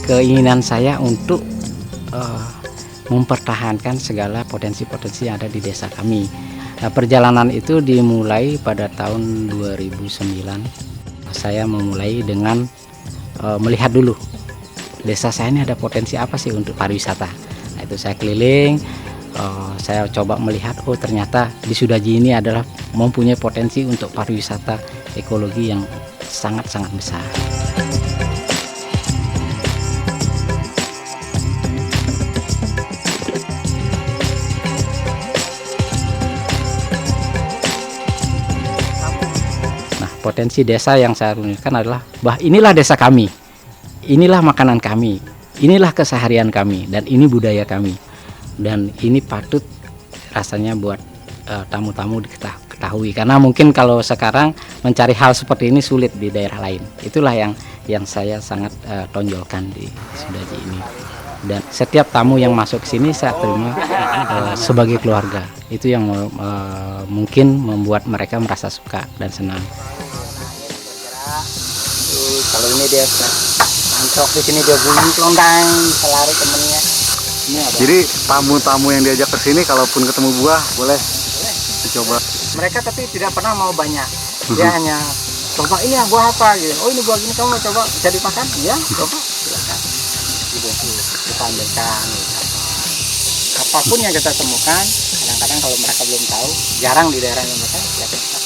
keinginan saya untuk mempertahankan segala potensi-potensi yang ada di desa kami. Nah, perjalanan itu dimulai pada tahun 2009. Saya memulai dengan melihat dulu desa saya ini ada potensi apa sih untuk pariwisata. Nah, itu saya keliling, saya coba melihat, oh ternyata di Sudaji ini adalah mempunyai potensi untuk pariwisata ekologi yang sangat-sangat besar. Potensi desa yang saya runutkan adalah bahwa inilah desa kami, inilah makanan kami, inilah keseharian kami, dan ini budaya kami, dan ini patut rasanya buat tamu-tamu diketahui, karena mungkin kalau sekarang mencari hal seperti ini sulit di daerah lain. Itulah yang saya sangat tonjolkan di Sudaji ini, dan setiap tamu yang masuk ke sini saya terima sebagai keluarga. Itu yang mungkin membuat mereka merasa suka dan senang. Kalau ini dia antrok di sini, dia bunyi kelondang, selari temennya. Ini ada. Jadi tamu-tamu yang diajak ke sini kalaupun ketemu buah boleh dicoba. Mereka tapi tidak pernah mau banyak. Dia hanya coba ini buah apa gitu. Oh ini buah gini, kamu mau coba bisa dimakan? Iya, coba silakan. Gitu kita ambilkan. Apapun yang kita temukan, kadang-kadang kalau mereka belum tahu, jarang di daerah yang mereka ya kita.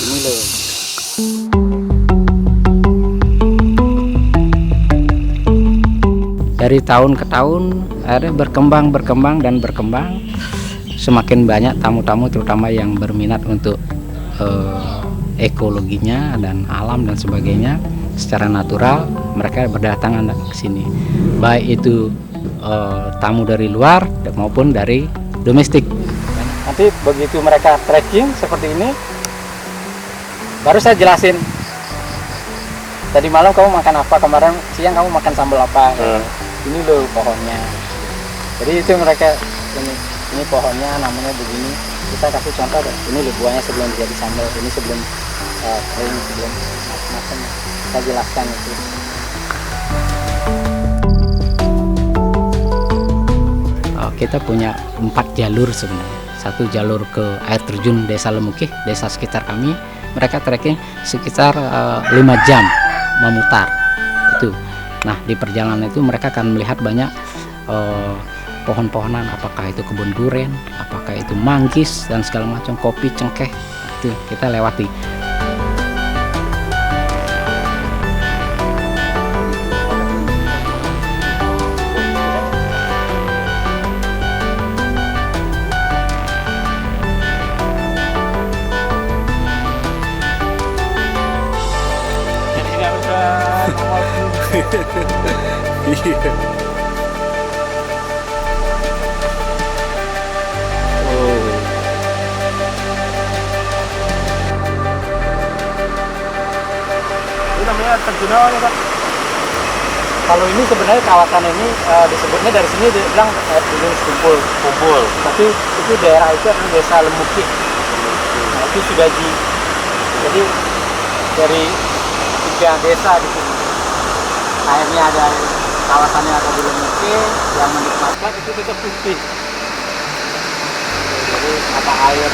Ini loh. Dari tahun ke tahun akhirnya berkembang dan berkembang, semakin banyak tamu-tamu terutama yang berminat untuk ekologinya dan alam dan sebagainya. Secara natural mereka berdatangan ke sini, baik itu tamu dari luar maupun dari domestik. Nanti begitu mereka trekking seperti ini, baru saya jelasin, tadi malam kamu makan apa, kemarin siang kamu makan sambal apa. Ini loh pohonnya. Jadi itu mereka, ini pohonnya namanya begini. Kita kasih contoh deh. Ini loh buahnya sebelum jadi sambal, ini sebelum kering, sebelum macam-macam. Kita jelaskan itu. Kita punya 4 jalur sebenarnya. Satu jalur ke air terjun Desa Lemukih, desa sekitar kami. Mereka trekking sekitar 5 jam memutar. Itu. Nah, di perjalanan itu mereka akan melihat banyak pohon-pohonan, apakah itu kebun durian, apakah itu manggis dan segala macam, kopi, cengkeh. Itu kita lewati. Iya. Ini namanya terjun apa, Pak? Kalau ini sebenarnya kawasan ini disebutnya dari sini dibilang air terjun kumpul. Tapi itu daerah itu adalah Desa Lemukih. Nah, itu Sudaji. Jadi dari 3 desa di sini. Airnya ada, kawasannya ada di Lemukih, yang menikmatkan itu tetap putih. Jadi mata air.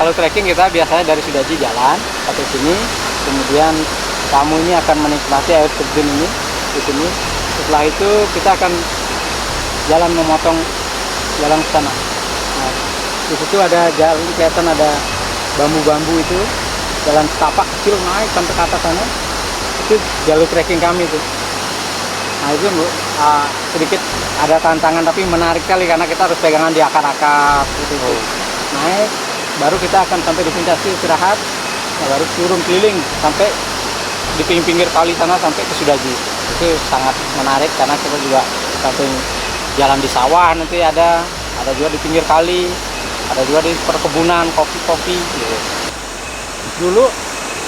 Kalau trekking kita biasanya dari Sudaji jalan sampai sini, kemudian tamu ini akan menikmati air terjun ini di sini. Setelah itu kita akan jalan memotong jalan ke sana. Nah, di situ ada jalan, kelihatan ada bambu-bambu itu, jalan setapak kecil naik sampai ke atas sana. Itu jalur trekking kami itu. Nah itu sedikit ada tantangan tapi menarik kali karena kita harus pegangan di akar-akar gitu. Naik, baru kita akan sampai di puncak istirahat, nah, baru turun keliling sampai di pinggir kali sana sampai ke Sudaji. Itu sangat menarik karena kita juga samping jalan di sawah nanti ada juga di pinggir kali, ada juga di perkebunan kopi-kopi gitu. Dulu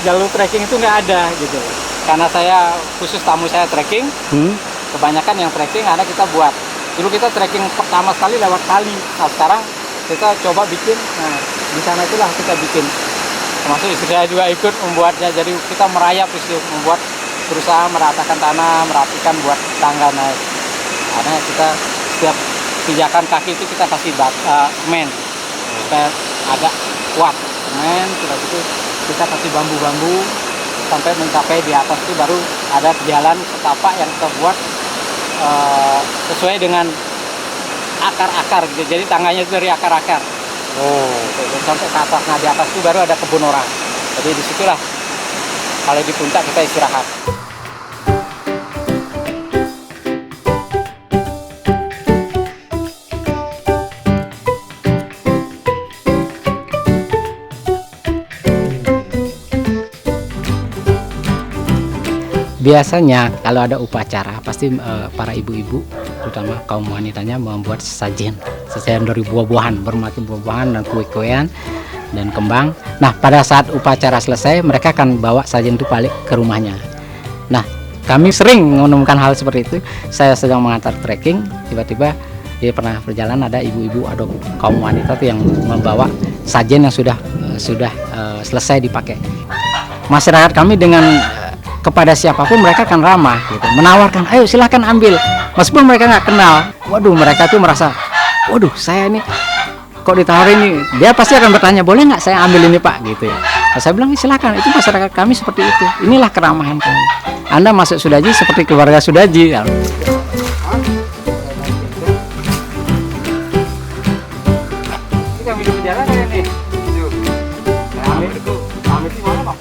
jalur trekking itu nggak ada gitu, karena saya khusus tamu saya trekking, kebanyakan yang trekking ada kita buat. Dulu kita trekking pertama sekali lewat kali, nah sekarang kita coba bikin, nah di sana itulah kita bikin, termasuk istri saya juga ikut membuatnya, jadi kita merayap itu, berusaha meratakan tanah, merapikan buat tangga naik. Karena kita setiap pijakan kaki itu kita kasih semen supaya agak kuat, semen, sudah gitu kita kasih bambu-bambu sampai mencapai di atas itu baru ada jalan setapak yang kita buat sesuai dengan akar-akar gitu. Jadi tangganya itu dari akar-akar. Dan sampai ke atas. Nah di atas itu baru ada kebun orang. Jadi disitulah kalau di puncak kita istirahat. Biasanya kalau ada upacara pasti para ibu-ibu terutama kaum wanitanya membuat sajian dari buah-buahan, bermacam buah-buahan dan kue-kuean dan kembang. Nah pada saat upacara selesai mereka akan bawa sajian itu balik ke rumahnya. Nah kami sering menemukan hal seperti itu. Saya sedang mengantar trekking, tiba-tiba di pernah perjalanan ada ibu-ibu atau kaum wanita tuh yang membawa sajian yang sudah selesai dipakai. Masyarakat kami dengan kepada siapapun mereka akan ramah gitu, menawarkan ayo silahkan ambil meskipun mereka nggak kenal. Waduh mereka tuh merasa waduh saya ini kok ditawarin ini, dia pasti akan bertanya boleh nggak saya ambil ini pak gitu ya. Nah, saya bilang silahkan, itu masyarakat kami seperti itu, inilah keramahan kami. Anda masuk Sudaji seperti keluarga Sudaji ya. Kita ambil jalan ya nih. Ambil itu mana pak?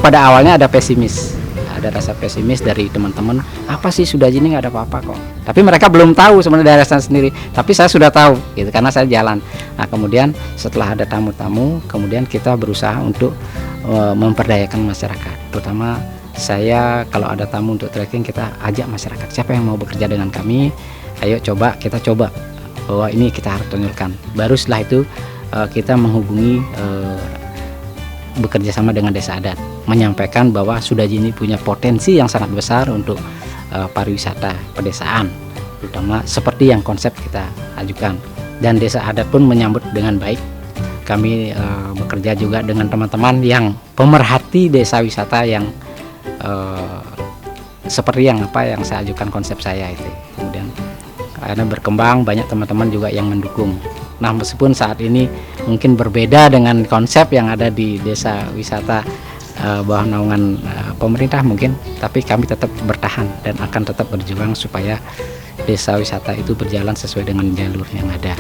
Pada awalnya ada rasa pesimis dari teman-teman, apa sih Sudaji ini nggak ada apa-apa kok. Tapi mereka belum tahu sebenarnya daerah sana sendiri. Tapi saya sudah tahu, gitu karena saya jalan. Nah kemudian setelah ada tamu-tamu, kemudian kita berusaha untuk memperdayakan masyarakat. Terutama saya kalau ada tamu untuk trekking kita ajak masyarakat, siapa yang mau bekerja dengan kami, ayo kita coba bahwa ini kita harus tunjukkan. Baru setelah itu kita menghubungi bekerja sama dengan desa adat, menyampaikan bahwa Sudaji ini punya potensi yang sangat besar untuk pariwisata pedesaan, terutama seperti yang konsep kita ajukan. Dan desa adat pun menyambut dengan baik. Kami bekerja juga dengan teman-teman yang pemerhati desa wisata yang seperti yang saya ajukan konsep saya itu. Kemudian karena berkembang, banyak teman-teman juga yang mendukung. Nah meskipun saat ini mungkin berbeda dengan konsep yang ada di desa wisata bawah naungan pemerintah mungkin, tapi kami tetap bertahan dan akan tetap berjuang supaya desa wisata itu berjalan sesuai dengan jalur yang ada.